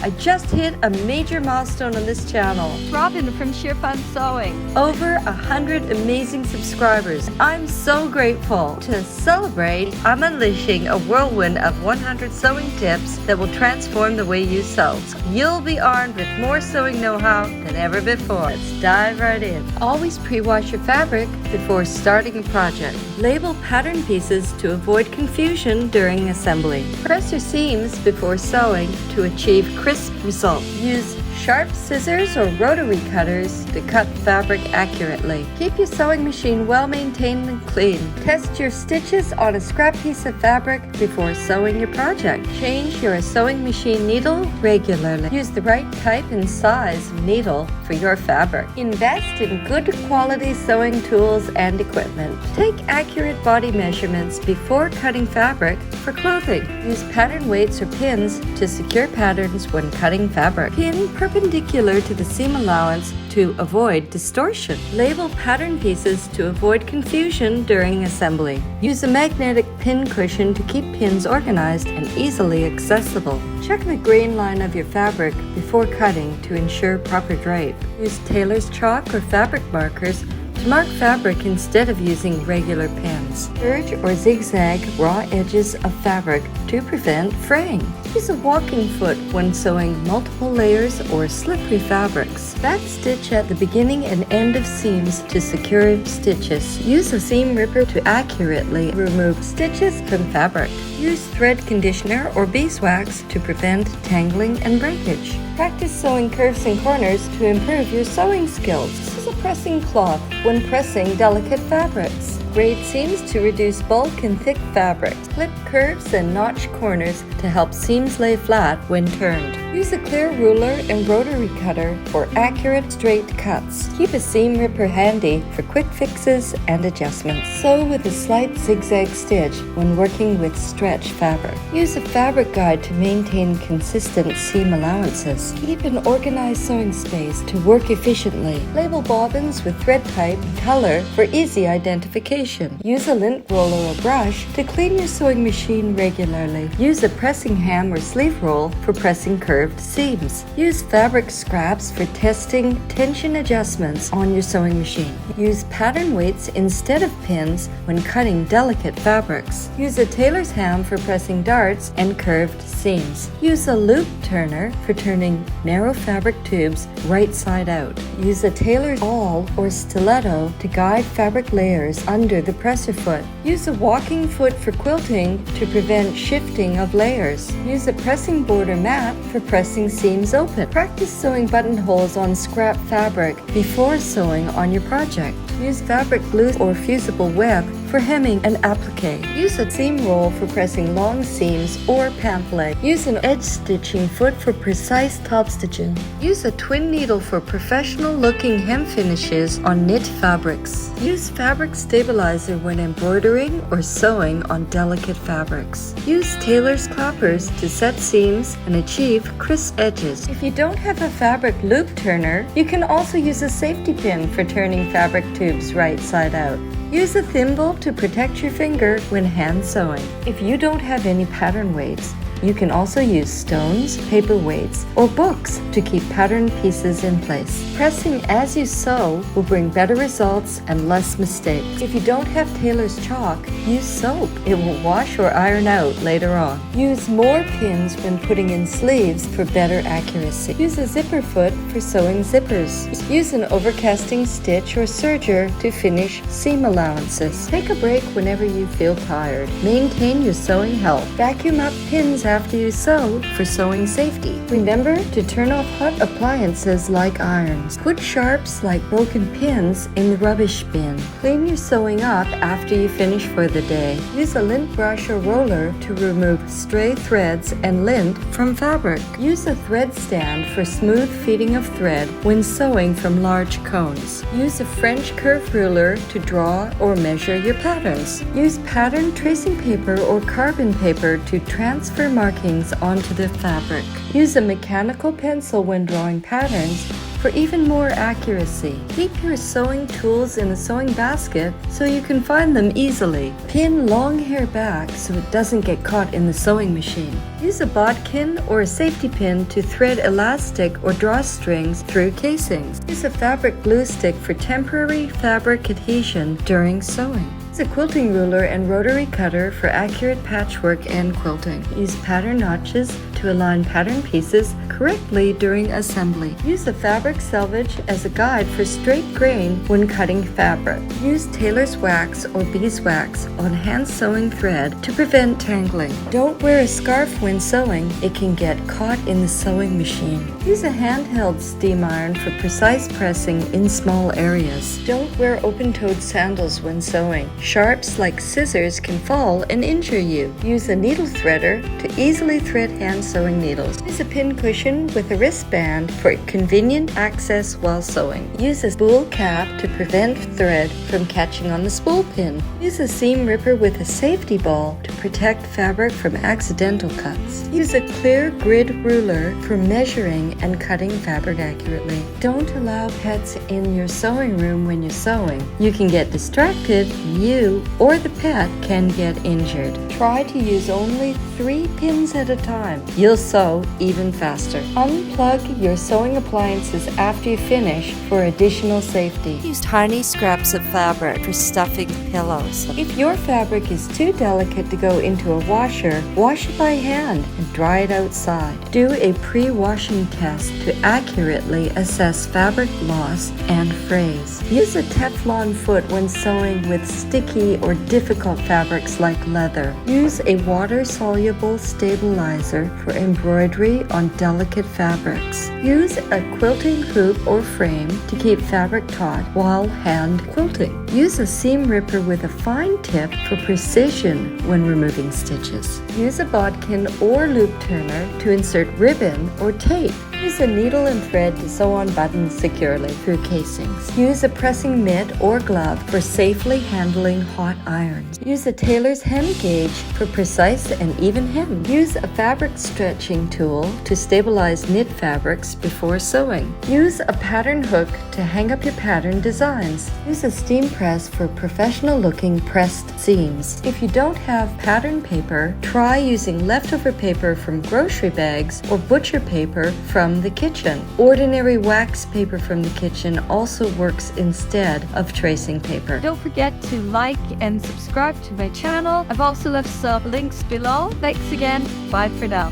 I just hit a major milestone on this channel. Robin from Sheer Fun Sewing. Over 100 amazing subscribers. I'm so grateful. To celebrate, I'm unleashing a whirlwind of 100 sewing tips that will transform the way you sew. You'll be armed with more sewing know-how than ever before. Let's dive right in. Always pre-wash your fabric before starting a project. Label pattern pieces to avoid confusion during assembly. Press your seams before sewing to achieve crisp results. Use sharp scissors or rotary cutters to cut fabric accurately. Keep your sewing machine well maintained and clean. Test your stitches on a scrap piece of fabric before sewing your project. Change your sewing machine needle regularly. Use the right type and size of needle for your fabric. Invest in good quality sewing tools and equipment. Take accurate body measurements before cutting fabric for clothing. Use pattern weights or pins to secure patterns when cutting fabric. Pin perpendicular to the seam allowance to avoid distortion. Label pattern pieces to avoid confusion during assembly. Use a magnetic pin cushion to keep pins organized and easily accessible. Check the grain line of your fabric before cutting to ensure proper drape. Use tailor's chalk or fabric markers to mark fabric instead of using regular pens. Serge or zigzag raw edges of fabric to prevent fraying. Use a walking foot when sewing multiple layers or slippery fabrics. Backstitch at the beginning and end of seams to secure stitches. Use a seam ripper to accurately remove stitches from fabric. Use thread conditioner or beeswax to prevent tangling and breakage. Practice sewing curves and corners to improve your sewing skills. Use a pressing cloth when pressing delicate fabrics. Braid seams to reduce bulk and thick fabrics. Clip curves and notch corners to help seams lay flat when turned. Use a clear ruler and rotary cutter for accurate straight cuts. Keep a seam ripper handy for quick fixes and adjustments. Sew with a slight zigzag stitch when working with stretch fabric. Use a fabric guide to maintain consistent seam allowances. Keep an organized sewing space to work efficiently. Label bobbins with thread type and color for easy identification. Use a lint roller or brush to clean your sewing machine regularly. Use a pressing ham or sleeve roll for pressing curved seams. Use fabric scraps for testing tension adjustments on your sewing machine. Use pattern weights instead of pins when cutting delicate fabrics. Use a tailor's ham for pressing darts and curved seams. Use a loop turner for turning narrow fabric tubes right side out. Use a tailor's awl or stiletto to guide fabric layers under the presser foot. Use a walking foot for quilting to prevent shifting of layers. Use a pressing border mat for pressing seams open. Practice sewing buttonholes on scrap fabric before sewing on your project. Use fabric glue or fusible web for hemming and applique. Use a seam roll for pressing long seams or pant leg. Use an edge stitching foot for precise top stitching. Use a twin needle for professional looking hem finishes on knit fabrics. Use fabric stabilizer when embroidering or sewing on delicate fabrics. Use tailor's clappers to set seams and achieve crisp edges. If you don't have a fabric loop turner, you can also use a safety pin for turning fabric tubes right side out. Use a thimble to protect your finger when hand sewing. If you don't have any pattern weights, you can also use stones, paper weights, or books to keep pattern pieces in place. Pressing as you sew will bring better results and less mistakes. If you don't have tailor's chalk, use soap. It will wash or iron out later on. Use more pins when putting in sleeves for better accuracy. Use a zipper foot for sewing zippers. Use an overcasting stitch or serger to finish seam allowances. Take a break whenever you feel tired. Maintain your sewing health. Vacuum up pins after you sew for sewing safety. Remember to turn off hot appliances like irons. Put sharps like broken pins in the rubbish bin. Clean your sewing up after you finish for the day. Use a lint brush or roller to remove stray threads and lint from fabric. Use a thread stand for smooth feeding of thread when sewing from large cones. Use a French curve ruler to draw or measure your patterns. Use pattern tracing paper or carbon paper to transfer markings onto the fabric. Use a mechanical pencil when drawing patterns For even more accuracy, keep your sewing tools in a sewing basket so you can find them easily. Pin long hair back so it doesn't get caught in the sewing machine. Use a bodkin or a safety pin to thread elastic or drawstrings through casings. Use a fabric glue stick for temporary fabric adhesion during sewing. Use a quilting ruler and rotary cutter for accurate patchwork and quilting. Use pattern notches to align pattern pieces correctly during assembly. Use the fabric selvage as a guide for straight grain when cutting fabric. Use tailor's wax or beeswax on hand sewing thread to prevent tangling. Don't wear a scarf when sewing, it can get caught in the sewing machine. Use a handheld steam iron for precise pressing in small areas. Don't wear open-toed sandals when sewing. Sharps like scissors can fall and injure you. Use a needle threader to easily thread hand sewing needles. Use a pin cushion with a wristband for convenient access while sewing. Use a spool cap to prevent thread from catching on the spool pin. Use a seam ripper with a safety ball to protect fabric from accidental cuts. Use a clear grid ruler for measuring and cutting fabric accurately. Don't allow pets in your sewing room when you're sewing. You can get distracted, you or the pet can get injured. Try to use only 3 pins at a time. You'll sew even faster. Unplug your sewing appliances after you finish for additional safety. Use tiny scraps of fabric for stuffing pillows. If your fabric is too delicate to go into a washer, wash it by hand and dry it outside. Do a pre-washing test to accurately assess fabric loss and frays. Use a Teflon foot when sewing with sticky or difficult fabrics like leather. Use a water-soluble stabilizer for embroidery on delicate fabrics. Use a quilting hoop or frame to keep fabric taut while hand quilting. Use a seam ripper with a fine tip for precision when removing stitches. Use a bodkin or loop turner to insert ribbon or tape. Use a needle and thread to sew on buttons securely through casings. Use a pressing mitt or glove for safely handling hot irons. Use a tailor's hem gauge for precise and even hem. Use a fabric stretching tool to stabilize knit fabrics before sewing. Use a pattern hook to hang up your pattern designs. Use a steam press for professional looking pressed seams. If you don't have pattern paper, try using leftover paper from grocery bags or butcher paper from the kitchen. Ordinary wax paper from the kitchen also works instead of tracing paper. Don't forget to like and subscribe to my channel. I've also left some links below. Thanks again. Bye for now.